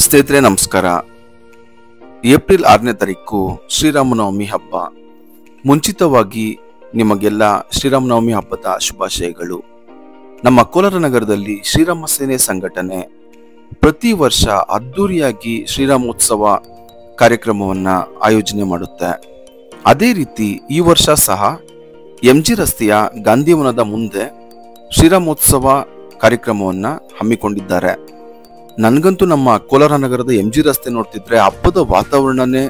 ಸ್ನೇಹಿತರೆ ನಮಸ್ಕಾರ. ಏಪ್ರಿಲ್ 6ನೇ ತಾರೀಕು ಶ್ರೀರಾಮನವಮಿ ಹಬ್ಬ. ಮುಂಚಿತವಾಗಿ ನಿಮಗೆಲ್ಲ ಶ್ರೀರಾಮನವಮಿ ಹಬ್ಬದ ಶುಭಾಶಯಗಳು. ನಮ್ಮ ಕೋಲಾರ ನಗರದಲ್ಲಿ ಶ್ರೀರಾಮ ಸೇನೆ ಸಂಘಟನೆ ಪ್ರತಿ ವರ್ಷ ಅದ್ದೂರಿಯಾಗಿ ಶ್ರೀರಾಮೋತ್ಸವ ಕಾರ್ಯಕ್ರಮವನ್ನ ಆಯೋಜನೆ ಮಾಡುತ್ತೆ. ಅದೇ ರೀತಿ ಈ ವರ್ಷ ಸಹ ಎಂಜಿ ರಸ್ತೆಯ ಗಾಂಧಿವನದ ಮುಂದೆ ಶ್ರೀರಾಮೋತ್ಸವ ಕಾರ್ಯಕ್ರಮವನ್ನ ಹಮ್ಮಿಕೊಂಡಿದ್ದಾರೆ. ನನ್ಗಂತೂ ನಮ್ಮ ಕೋಲಾರ ನಗರದ ಎಂಜಿ ರಸ್ತೆ ನೋಡ್ತಿದ್ರೆ ಹಬ್ಬದ ವಾತಾವರಣನೇ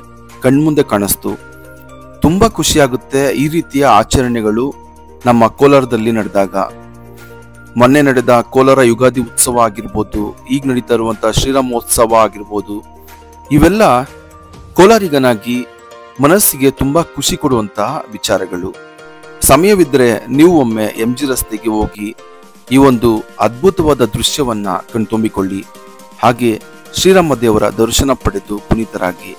ಕಣ್ಮುಂದೆ ಕಾಣಿಸ್ತು. ತುಂಬಾ ಖುಷಿಯಾಗುತ್ತೆ ಈ ರೀತಿಯ ಆಚರಣೆಗಳು ನಮ್ಮ ಕೋಲಾರದಲ್ಲಿ ನಡೆದಾಗ. ಮೊನ್ನೆ ನಡೆದ ಕೋಲಾರ ಯುಗಾದಿ ಉತ್ಸವ ಆಗಿರ್ಬೋದು, ಈಗ ನಡೀತಾ ಇರುವಂತಹ ಶ್ರೀರಾಮೋತ್ಸವ ಆಗಿರ್ಬೋದು, ಇವೆಲ್ಲ ಕೋಲಾರಿಗನಾಗಿ ಮನಸ್ಸಿಗೆ ತುಂಬಾ ಖುಷಿ ಕೊಡುವಂತಹ ವಿಚಾರಗಳು. ಸಮಯವಿದ್ರೆ ನೀವು ಒಮ್ಮೆ ಎಂಜಿ ರಸ್ತೆಗೆ ಹೋಗಿ ಈ ಒಂದು ಅದ್ಭುತವಾದ ದೃಶ್ಯವನ್ನ ಕಣ್ತುಂಬಿಕೊಳ್ಳಿ. ಹಾಗೆ ಶ್ರೀರಾಮ ದೇವರ ದರ್ಶನ ಪಡೆದು ಪುನೀತರಾಗಿ.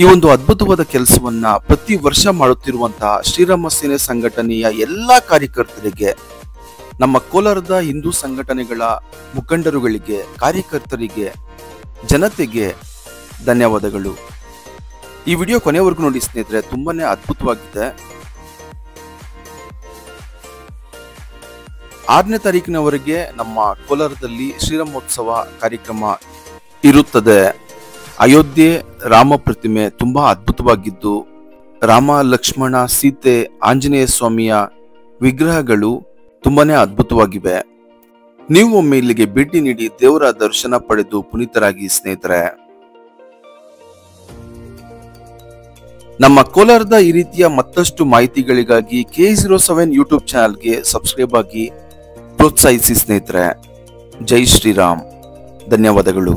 ಈ ಒಂದು ಅದ್ಭುತವಾದ ಕೆಲಸವನ್ನ ಪ್ರತಿ ವರ್ಷ ಮಾಡುತ್ತಿರುವಂತಹ ಶ್ರೀರಾಮ ಸೇನೆ ಸಂಘಟನೆಯ ಎಲ್ಲಾ ಕಾರ್ಯಕರ್ತರಿಗೆ, ನಮ್ಮ ಕೋಲಾರದ ಹಿಂದೂ ಸಂಘಟನೆಗಳ ಮುಖಂಡರುಗಳಿಗೆ, ಕಾರ್ಯಕರ್ತರಿಗೆ, ಜನತೆಗೆ ಧನ್ಯವಾದಗಳು. ಈ ವಿಡಿಯೋ ಕೊನೆವರೆಗೂ ನೋಡಿ ಸ್ನೇಹಿತರೆ, ತುಂಬಾನೇ ಅದ್ಭುತವಾಗಿದೆ. 6ನೇ ತಾರೀಕಿನವರೆಗೆ ನಮ್ಮ ಕೋಲಾರದಲ್ಲಿ ಶ್ರೀರಾಮೋತ್ಸವ ಕಾರ್ಯಕ್ರಮ ಇರುತ್ತದೆ. ಅಯೋಧ್ಯೆ ರಾಮ ಪ್ರತಿಮೆ ತುಂಬಾ ಅದ್ಭುತವಾಗಿದ್ದು, ರಾಮ, ಲಕ್ಷ್ಮಣ, ಸೀತೆ, ಆಂಜನೇಯ ಸ್ವಾಮಿಯ ವಿಗ್ರಹಗಳು ತುಂಬಾನೇ ಅದ್ಭುತವಾಗಿವೆ. ನೀವು ಒಮ್ಮೆ ಇಲ್ಲಿಗೆ ಭೇಟಿ ನೀಡಿ ದೇವರ ದರ್ಶನ ಪಡೆದು ಪುನೀತರಾಗಿ ಸ್ನೇಹಿತರೆ. ನಮ್ಮ ಕೋಲಾರದ ಈ ರೀತಿಯ ಮತ್ತಷ್ಟು ಮಾಹಿತಿಗಳಿಗಾಗಿ K07 ಯೂಟ್ಯೂಬ್ ಚಾನಲ್ಗೆ ಸಬ್ಸ್ಕ್ರೈಬ್ ಆಗಿ ಪ್ರೋತ್ಸಾಹಿಸಿ ಸ್ನೇಹಿತರೆ. ಜೈ ಶ್ರೀರಾಮ್. ಧನ್ಯವಾದಗಳು.